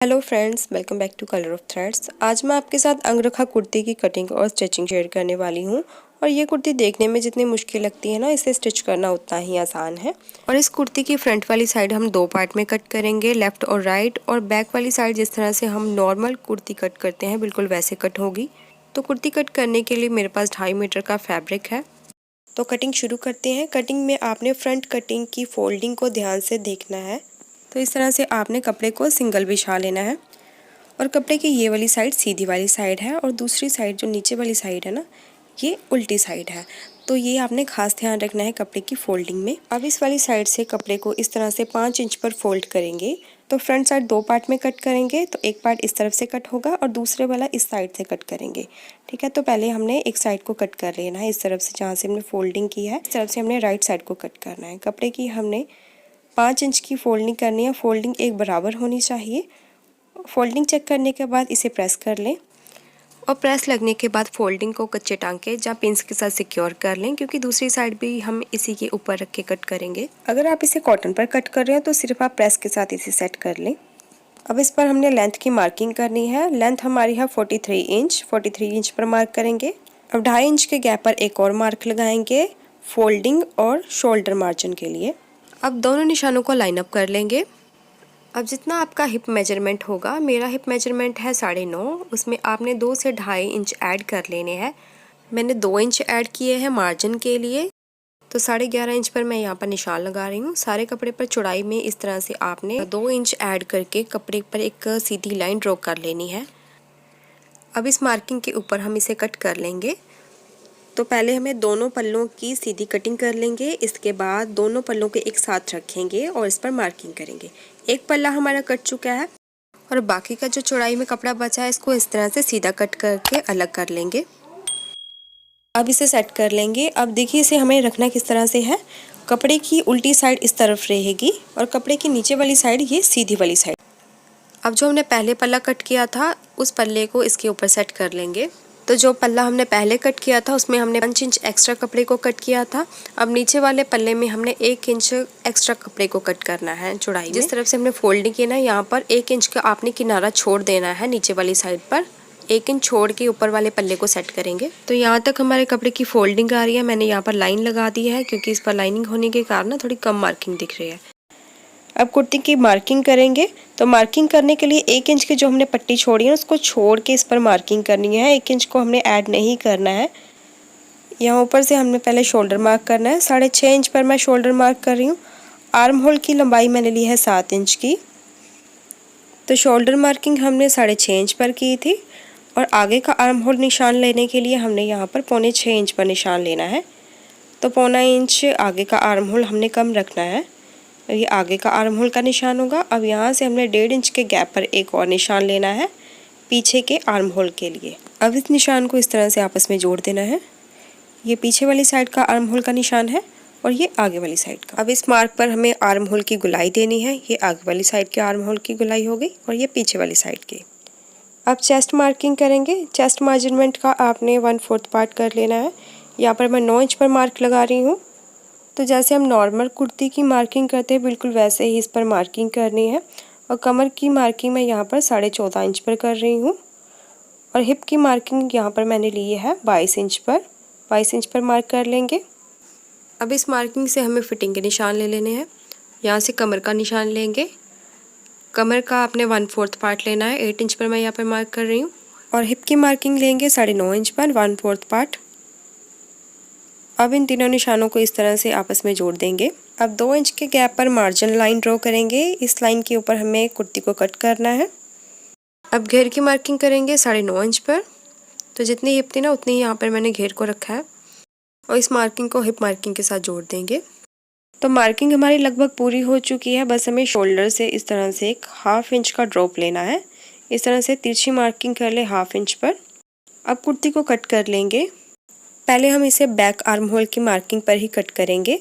Hello friends, welcome back to colour of threads. आज मैं आपके साथ अंगरखा कुर्ती की कटिंग और स्टिचिंग शेयर करने वाली हूँ। और ये कुर्ती देखने में जितनी मुश्किल लगती है ना, इसे स्टिच करना उतना ही आसान है। और इस कुर्ती की फ्रंट वाली साइड हम दो पार्ट में कट करेंगे, लेफ्ट और राइट। और बैक वाली साइड जिस तरह से हम नॉर्मल कुर्ती कट करते हैं बिल्कुल वैसे कट होगी। तो कुर्ती कट करने के लिए मेरे पास 2.5 मीटर का फैब्रिक है। तो कटिंग शुरू करते हैं। कटिंग में आपने फ्रंट कटिंग की फोल्डिंग को ध्यान से देखना है। तो इस तरह से आपने कपड़े को सिंगल बिछा लेना है। और कपड़े की ये वाली साइड सीधी वाली साइड है और दूसरी साइड जो नीचे वाली साइड है ना, ये उल्टी साइड है। तो ये आपने खास ध्यान रखना है कपड़े की फोल्डिंग में। अब इस वाली साइड से कपड़े को इस तरह से 5 इंच पर फोल्ड करेंगे। तो फ्रंट साइड दो पार्ट में कट करेंगे। तो एक पार्ट इस तरफ से कट होगा और दूसरे वाला इस साइड से कट करेंगे। ठीक है, तो पहले हमने एक साइड को कट कर लेना है। इस तरफ से जहाँ से हमने फोल्डिंग की है, इस तरफ से हमने राइट साइड को कट करना है। कपड़े की हमने 5 इंच की फोल्डिंग करनी है। फोल्डिंग एक बराबर होनी चाहिए। फोल्डिंग चेक करने के बाद इसे प्रेस कर लें। और प्रेस लगने के बाद फोल्डिंग को कच्चे टांके या पिंस के साथ सिक्योर कर लें, क्योंकि दूसरी साइड भी हम इसी के ऊपर रख के कट करेंगे। अगर आप इसे कॉटन पर कट कर रहे हैं तो सिर्फ आप प्रेस के साथ इसे सेट कर लें। अब इस पर हमने लेंथ की मार्किंग करनी है। लेंथ हमारी है 43 इंच। 43 इंच पर मार्क करेंगे। अब 2.5 इंच के गैप पर एक और मार्क लगाएंगे फोल्डिंग और शोल्डर मार्जिन के लिए। अब दोनों निशानों को लाइन अप कर लेंगे। अब जितना आपका हिप मेजरमेंट होगा, मेरा हिप मेजरमेंट है 9.5, उसमें आपने 2 से 2.5 इंच ऐड कर लेने हैं। मैंने 2 इंच ऐड किए हैं मार्जिन के लिए। तो 11.5 इंच पर मैं यहाँ पर निशान लगा रही हूँ। सारे कपड़े पर चौड़ाई में इस तरह से आपने 2 इंच ऐड करके कपड़े पर एक सीधी लाइन ड्रॉ कर लेनी है। अब इस मार्किंग के ऊपर हम इसे कट कर लेंगे। तो पहले हमें दोनों पल्लों की सीधी कटिंग कर लेंगे। इसके बाद दोनों पल्लों को एक साथ रखेंगे और इस पर मार्किंग करेंगे। एक पल्ला हमारा कट चुका है और बाकी का जो चौड़ाई में कपड़ा बचा है, इसको इस तरह से सीधा कट करके अलग कर लेंगे। अब इसे सेट कर लेंगे। अब देखिए इसे हमें रखना किस तरह से है। कपड़े की उल्टी साइड इस तरफ रहेगी और कपड़े की नीचे वाली साइड ये सीधी वाली साइड। अब जो हमने पहले पल्ला कट किया था, उस पल्ले को इसके ऊपर सेट कर लेंगे। तो जो पल्ला हमने पहले कट किया था उसमें हमने 5 इंच एक्स्ट्रा कपड़े को कट किया था। अब नीचे वाले पल्ले में हमने 1 इंच एक्स्ट्रा कपड़े को कट करना है चौड़ाई। जिस तरफ से हमने फोल्डिंग की ना, यहाँ पर 1 इंच का आपने किनारा छोड़ देना है। नीचे वाली साइड पर 1 इंच छोड़ के ऊपर वाले पल्ले को सेट करेंगे। तो यहाँ तक हमारे कपड़े की फोल्डिंग आ रही है। मैंने यहाँ पर लाइन लगा दी है, क्योंकि इस पर लाइनिंग होने के कारण ना थोड़ी कम मार्किंग दिख रही है। अब कुर्ती की मार्किंग करेंगे। तो मार्किंग करने के लिए 1 इंच की जो हमने पट्टी छोड़ी है उसको छोड़ के इस पर मार्किंग करनी है। 1 इंच को हमने ऐड नहीं करना है। यहाँ ऊपर से हमने पहले शोल्डर मार्क करना है। 6.5 इंच पर मैं शोल्डर मार्क कर रही हूँ। आर्म होल की लंबाई मैंने ली है 7 इंच की। तो शोल्डर मार्किंग हमने 6.5 इंच पर की थी। और आगे का आर्म होल निशान लेने के लिए हमने यहाँ पर 6.25 इंच पर निशान लेना है। तो 0.25 इंच आगे का आर्म होल हमने कम रखना है। ये आगे का आर्म होल का निशान होगा। अब यहाँ से हमने 1.5 इंच के गैप पर एक और निशान लेना है पीछे के आर्म होल के लिए। अब इस निशान को इस तरह से आपस में जोड़ देना है। ये पीछे वाली साइड का आर्म होल का निशान है और ये आगे वाली साइड का। अब इस मार्क पर हमें आर्म होल की गुलाई देनी है। ये आगे वाली साइड के आर्म होल की गुलाई हो गई और ये पीछे वाली साइड की। अब चेस्ट मार्किंग करेंगे। चेस्ट मेजरमेंट का आपने 1/4 पार्ट कर लेना है। यहाँ पर मैं 9 इंच पर मार्क लगा रही हूँ। तो जैसे हम नॉर्मल कुर्ती की मार्किंग करते हैं बिल्कुल वैसे ही इस पर मार्किंग करनी है। और कमर की मार्किंग मैं यहाँ पर 14.5 इंच पर कर रही हूँ। और हिप की मार्किंग यहाँ पर मैंने ली है 22 इंच पर। 22 इंच पर मार्क कर लेंगे। अब इस मार्किंग से हमें फिटिंग के निशान ले लेने हैं। यहाँ से कमर का निशान लेंगे। कमर का आपने 1/4 पार्ट लेना है। 8 इंच पर मैं यहाँ पर मार्क कर रही हूँ। और हिप की मार्किंग लेंगे 9.5 इंच पर 1/4 पार्ट। अब इन तीनों निशानों को इस तरह से आपस में जोड़ देंगे। अब 2 इंच के गैप पर मार्जिन लाइन ड्रॉ करेंगे। इस लाइन के ऊपर हमें कुर्ती को कट करना है। अब घेर की मार्किंग करेंगे 9.5 इंच पर। तो जितनी हिप थी ना उतनी ही यहाँ पर मैंने घेर को रखा है। और इस मार्किंग को हिप मार्किंग के साथ जोड़ देंगे। तो मार्किंग हमारी लगभग पूरी हो चुकी है। बस हमें शोल्डर से इस तरह से एक 1/2 इंच का ड्रॉप लेना है। इस तरह से तिरछी मार्किंग कर ले 1/2 इंच पर। अब कुर्ती को कट कर लेंगे। पहले हम इसे बैक आर्म होल की मार्किंग पर ही कट करेंगे।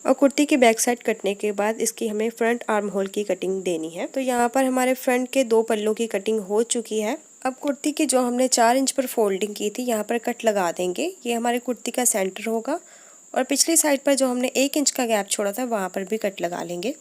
और कुर्ती की बैक साइड कटने के बाद इसकी हमें फ्रंट आर्म होल की कटिंग देनी है। तो यहाँ पर हमारे फ्रंट के 2 पल्लों की कटिंग हो चुकी है। अब कुर्ती की जो हमने 4 इंच पर फोल्डिंग की थी यहाँ पर कट लगा देंगे। ये हमारे कुर्ती का सेंटर होगा। और पिछली साइड पर जो हमने 1 इंच का गैप छोड़ा था वहाँ पर भी कट लगा लेंगे।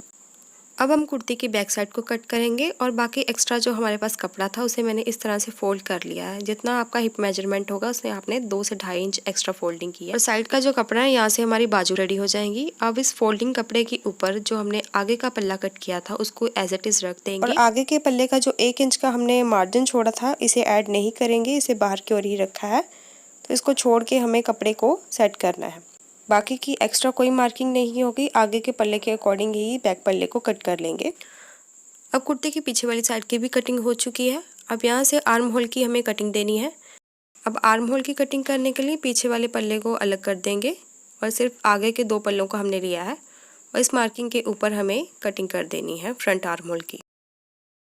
अब हम कुर्ती की बैक साइड को कट करेंगे और बाकी एक्स्ट्रा जो हमारे पास कपड़ा था उसे मैंने इस तरह से फोल्ड कर लिया है। जितना आपका हिप मेजरमेंट होगा उसमें आपने 2 से 2.5 इंच एक्स्ट्रा फोल्डिंग की है। और साइड का जो कपड़ा है यहाँ से हमारी बाजू रेडी हो जाएंगी। अब इस फोल्डिंग कपड़े के ऊपर जो हमने आगे का पल्ला कट किया था उसको एज इट इज रख देंगे और आगे के पल्ले का जो 1 इंच का हमने मार्जिन छोड़ा था इसे ऐड नहीं करेंगे, इसे बाहर की ओर ही रखा है। तो इसको छोड़ के हमें कपड़े को सेट करना है। बाकी की एक्स्ट्रा कोई मार्किंग नहीं होगी, आगे के पल्ले के अकॉर्डिंग ही बैक पल्ले को कट कर लेंगे। अब कुर्ते की पीछे वाली साइड की भी कटिंग हो चुकी है। अब यहाँ से आर्म होल की हमें कटिंग देनी है। अब आर्म होल की कटिंग करने के लिए पीछे वाले पल्ले को अलग कर देंगे और सिर्फ आगे के 2 पल्लों को हमने लिया है और इस मार्किंग के ऊपर हमें कटिंग कर देनी है फ्रंट आर्म होल की।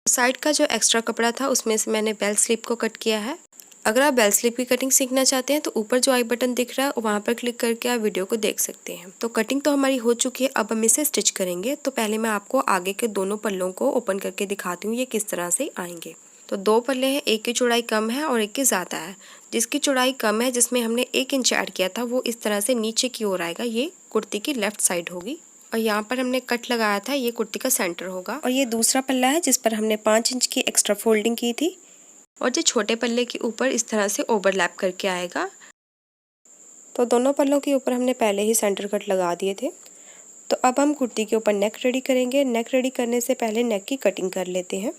साइड का जो एक्स्ट्रा कपड़ा था उसमें से मैंने बेल स्लिप को कट किया है। अगर आप बेल स्लिप की कटिंग सीखना चाहते हैं तो ऊपर जो आई बटन दिख रहा है वहाँ पर क्लिक करके आप वीडियो को देख सकते हैं। तो कटिंग तो हमारी हो चुकी है, अब हम इसे स्टिच करेंगे। तो पहले मैं आपको आगे के दोनों पल्लों को ओपन करके दिखाती हूँ ये किस तरह से आएंगे। तो 2 पल्ले हैं, एक की चौड़ाई कम है और एक की ज़्यादा है। जिसकी चौड़ाई कम है, जिसमें हमने 1 इंच ऐड किया था, वो इस तरह से नीचे की ओर आएगा। ये कुर्ती की लेफ्ट साइड होगी और यहाँ पर हमने कट लगाया था, ये कुर्ती का सेंटर होगा। और ये दूसरा पल्ला है जिस पर हमने 5 इंच की एक्स्ट्रा फोल्डिंग की थी और जो छोटे पल्ले के ऊपर इस तरह से ओवरलैप करके आएगा। तो दोनों पल्लों के ऊपर हमने पहले ही सेंटर कट लगा दिए थे। तो अब हम कुर्ती के ऊपर नेक रेडी करेंगे। नेक रेडी करने से पहले नेक की कटिंग कर लेते हैं।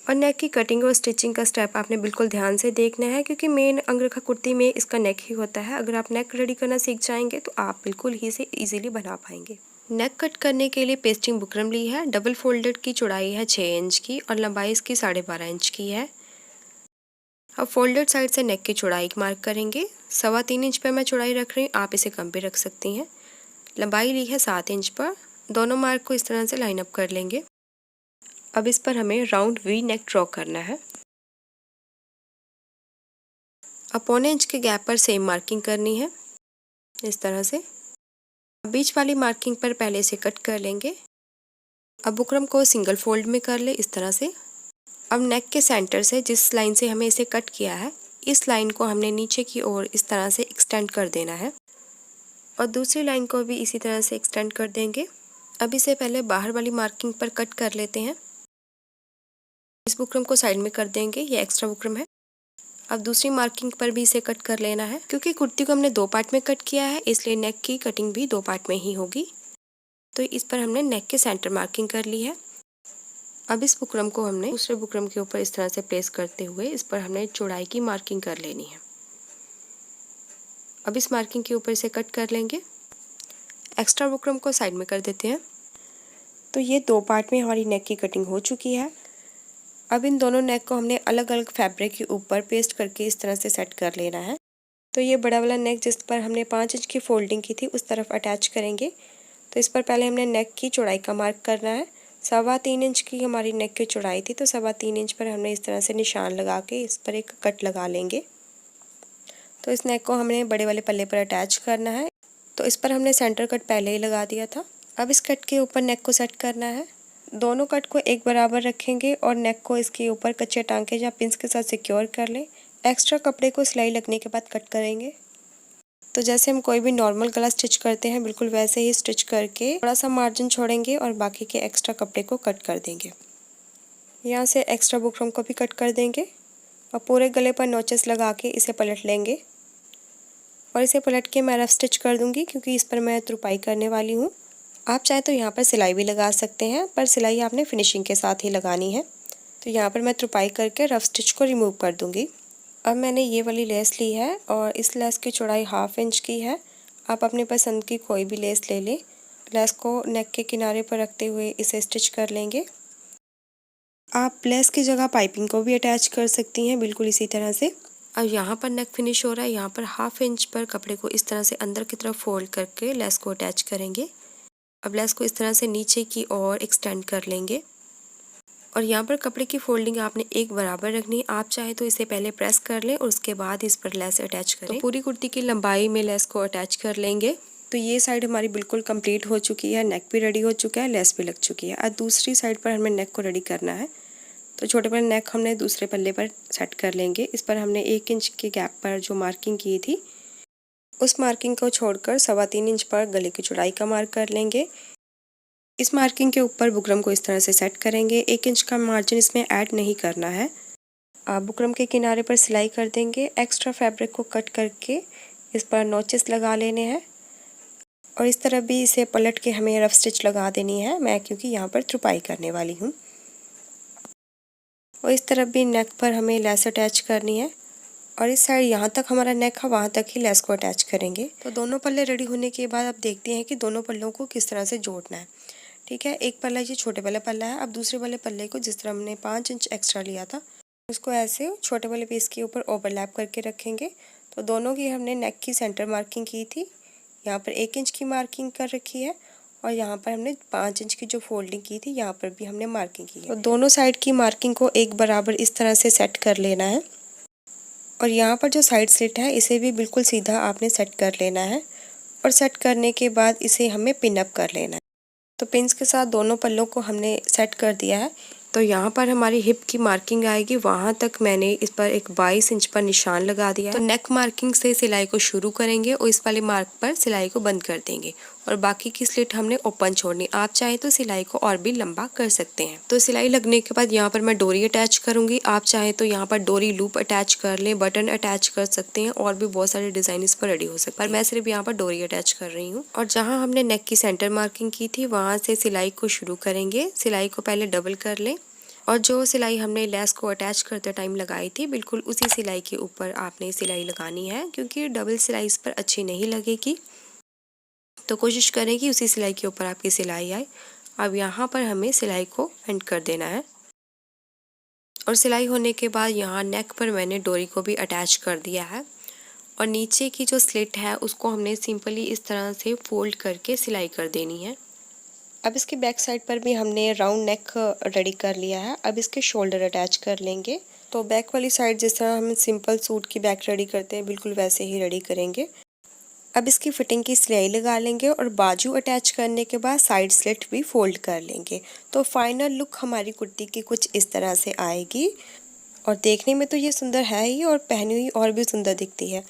और नेक की कटिंग और स्टिचिंग का स्टेप आपने बिल्कुल ध्यान से देखना है क्योंकि मेन अंगरखा कुर्ती में इसका नेक ही होता है। अगर आप नेक रेडी करना सीख जाएंगे तो आप बिल्कुल ही से ईजिली बना पाएंगे। नेक कट करने के लिए पेस्टिंग बुकरम ली है। डबल फोल्डेड की चौड़ाई है 6 इंच की और लंबाई इसकी 12.5 इंच की है। अब फोल्डेड साइड से नेक की चौड़ाई मार्क करेंगे। 3.25 इंच पर मैं चौड़ाई रख रही हूँ, आप इसे कम भी रख सकती हैं। लंबाई ली है 7 इंच पर। दोनों मार्क को इस तरह से लाइन अप कर लेंगे। अब इस पर हमें राउंड वी नेक ड्रॉ करना है। अब 1.25 इंच के गैप पर सेम मार्किंग करनी है इस तरह से। बीच वाली मार्किंग पर पहले से कट कर लेंगे। अब बुकरम को सिंगल फोल्ड में कर ले इस तरह से। अब नेक के सेंटर से जिस लाइन से हमें इसे कट किया है, इस लाइन को हमने नीचे की ओर इस तरह से एक्सटेंड कर देना है और दूसरी लाइन को भी इसी तरह से एक्सटेंड कर देंगे। अब इसे पहले बाहर वाली मार्किंग पर कट कर लेते हैं। इस बुकरम को साइड में कर देंगे, ये एक्स्ट्रा बुकरम है। अब दूसरी मार्किंग पर भी इसे कट कर लेना है। क्योंकि कुर्ती को हमने 2 पार्ट में कट किया है इसलिए नेक की कटिंग भी 2 पार्ट में ही होगी। तो इस पर हमने नेक के सेंटर मार्किंग कर ली है। अब इस बुकरम को हमने दूसरे बुकरम के ऊपर इस तरह से प्लेस करते हुए इस पर हमने चौड़ाई की मार्किंग कर लेनी है। अब इस मार्किंग के ऊपर इसे कट कर लेंगे। एक्स्ट्रा बुकरम को साइड में कर देते हैं। तो ये 2 पार्ट में हमारी नेक की कटिंग हो चुकी है। अब इन दोनों नेक को हमने अलग अलग फैब्रिक के ऊपर पेस्ट करके इस तरह से सेट कर लेना है। तो ये बड़ा वाला नेक जिस पर हमने 5 इंच की फोल्डिंग की थी उस तरफ अटैच करेंगे। तो इस पर पहले हमने नेक की चौड़ाई का मार्क करना है। 3.25 इंच की हमारी नेक की चौड़ाई थी, तो 3.25 इंच पर हमने इस तरह से निशान लगा के इस पर एक कट लगा लेंगे। तो इस नेक को हमने बड़े वाले पल्ले पर अटैच करना है। तो इस पर हमने सेंटर कट पहले ही लगा दिया था। अब इस कट के ऊपर नेक को सेट करना है। दोनों कट को एक बराबर रखेंगे और नेक को इसके ऊपर कच्चे टांके या पिंस के साथ सिक्योर कर लें। एक्स्ट्रा कपड़े को सिलाई लगने के बाद कट करेंगे। तो जैसे हम कोई भी नॉर्मल गला स्टिच करते हैं बिल्कुल वैसे ही स्टिच करके थोड़ा सा मार्जिन छोड़ेंगे और बाकी के एक्स्ट्रा कपड़े को कट कर देंगे। यहाँ से एक्स्ट्रा बुकरम को भी कट कर देंगे और पूरे गले पर नोचेस लगा के इसे पलट लेंगे और इसे पलट के मैं रफ स्टिच कर दूंगी क्योंकि इस पर मैं तुरपाई करने वाली हूँ। आप चाहे तो यहाँ पर सिलाई भी लगा सकते हैं, पर सिलाई आपने फिनिशिंग के साथ ही लगानी है। तो यहाँ पर मैं तुरपाई करके रफ स्टिच को रिमूव कर दूंगी। अब मैंने ये वाली लेस ली है और इस लेस की चौड़ाई 1/2 इंच की है। आप अपनी पसंद की कोई भी लेस ले लें। लेस को नेक के किनारे पर रखते हुए इसे स्टिच कर लेंगे। आप लेस की जगह पाइपिंग को भी अटैच कर सकती हैं बिल्कुल इसी तरह से। अब यहाँ पर नेक फिनिश हो रहा है। यहाँ पर 1/2 इंच पर कपड़े को इस तरह से अंदर की तरफ फोल्ड करके लेस को अटैच करेंगे। अब लेस को इस तरह से नीचे की ओर एक्सटेंड कर लेंगे और यहाँ पर कपड़े की फोल्डिंग आपने एक बराबर रखनी है। आप चाहे तो इसे पहले प्रेस कर लें और उसके बाद इस पर लेस अटैच करें। तो पूरी कुर्ती की लंबाई में लेस को अटैच कर लेंगे। तो ये साइड हमारी बिल्कुल कंप्लीट हो चुकी है, नेक भी रेडी हो चुका है, लेस भी लग चुकी है। अब दूसरी साइड पर हमें नेक को रेडी करना है। तो छोटे वाले नेक हमने दूसरे पल्ले पर सेट कर लेंगे। इस पर हमने 1 इंच के गैप पर जो मार्किंग की थी उस मार्किंग को छोड़कर 3.25 इंच पर गले की चौड़ाई का मार्क कर लेंगे। इस मार्किंग के ऊपर बुकरम को इस तरह से सेट करेंगे। 1 इंच का मार्जिन इसमें ऐड नहीं करना है। आप बुकरम के किनारे पर सिलाई कर देंगे। एक्स्ट्रा फैब्रिक को कट करके इस पर नोचेस लगा लेने हैं और इस तरह भी इसे पलट के हमें रफ स्टिच लगा देनी है। मैं क्योंकि यहाँ पर तुरपाई करने वाली हूँ। और इस तरफ भी नेक पर हमें लेस अटैच करनी है और इस साइड यहाँ तक हमारा नेक है वहाँ तक ही लेस को अटैच करेंगे। तो दोनों पल्ले रेडी होने के बाद आप देखते हैं कि दोनों पल्लों को किस तरह से जोड़ना है। ठीक है, एक पल्ला ये छोटे वाला पल्ला है। अब दूसरे वाले पल्ले को जिस तरह हमने 5 इंच एक्स्ट्रा लिया था उसको ऐसे छोटे वाले पीस के ऊपर ओवरलैप करके रखेंगे। तो दोनों की हमने नेक की सेंटर मार्किंग की थी, यहाँ पर 1 इंच की मार्किंग कर रखी है और यहाँ पर हमने 5 इंच की जो फोल्डिंग की थी यहाँ पर भी हमने मार्किंग की है। तो दोनों साइड की मार्किंग को एक बराबर इस तरह से सेट कर लेना है और यहाँ पर जो साइड स्लिट है इसे भी बिल्कुल सीधा आपने सेट कर लेना है और सेट करने के बाद इसे हमें पिन अप कर लेना है। तो पिन्स के साथ दोनों पल्लों को हमने सेट कर दिया है। तो यहाँ पर हमारी हिप की मार्किंग आएगी, वहाँ तक मैंने इस पर एक 22 इंच पर निशान लगा दिया है। तो नेक मार्किंग से सिलाई को शुरू करेंगे और इस वाले मार्क पर सिलाई को बंद कर देंगे और बाकी की स्लिट हमने ओपन छोड़नी। आप चाहें तो सिलाई को और भी लंबा कर सकते हैं। तो सिलाई लगने के बाद यहाँ पर मैं डोरी अटैच करूंगी। आप चाहें तो यहाँ पर डोरी लूप अटैच कर लें, बटन अटैच कर सकते हैं और भी बहुत सारे डिजाइन इस पर रेडी हो सकते हैं, पर मैं सिर्फ यहाँ पर डोरी अटैच कर रही हूँ। और जहाँ हमने नेक की सेंटर मार्किंग की थी वहाँ से सिलाई को शुरू करेंगे। सिलाई को पहले डबल कर लें और जो सिलाई हमने लेस को अटैच करते टाइम लगाई थी बिल्कुल उसी सिलाई के ऊपर आपने सिलाई लगानी है, क्योंकि डबल सिलाई इस पर अच्छी नहीं लगेगी। तो कोशिश करें कि उसी सिलाई के ऊपर आपकी सिलाई आए। अब यहाँ पर हमें सिलाई को एंड कर देना है और सिलाई होने के बाद यहाँ नेक पर मैंने डोरी को भी अटैच कर दिया है और नीचे की जो स्लिट है उसको हमने सिंपली इस तरह से फोल्ड करके सिलाई कर देनी है। अब इसकी बैक साइड पर भी हमने राउंड नेक रेडी कर लिया है। अब इसके शोल्डर अटैच कर लेंगे। तो बैक वाली साइड जिस तरह हम सिंपल सूट की बैक रेडी करते हैं बिल्कुल वैसे ही रेडी करेंगे। अब इसकी फिटिंग की सिलाई लगा लेंगे और बाजू अटैच करने के बाद साइड स्लिट भी फोल्ड कर लेंगे। तो फाइनल लुक हमारी कुर्ती की कुछ इस तरह से आएगी और देखने में तो ये सुंदर है ही और पहनी हुई और भी सुंदर दिखती है।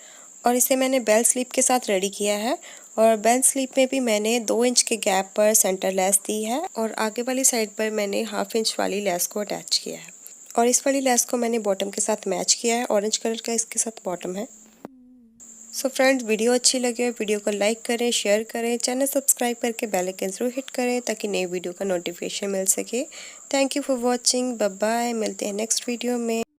और इसे मैंने बेल स्लीप के साथ रेडी किया है और बेल स्लीप में भी मैंने 2 इंच के गैप पर सेंटर लेस दी है और आगे वाली साइड पर मैंने 1/2 इंच वाली लेस को अटैच किया है और इस वाली लेस को मैंने बॉटम के साथ मैच किया है। ऑरेंज कलर का इसके साथ बॉटम है। सो फ्रेंड्स, वीडियो अच्छी लगे वीडियो को लाइक करें, शेयर करें, चैनल सब्सक्राइब करके बेल आइकन जरूर हिट करें ताकि नई वीडियो का नोटिफिकेशन मिल सके। Thank you for watching. Bye bye, मिलते हैं नेक्स्ट वीडियो में।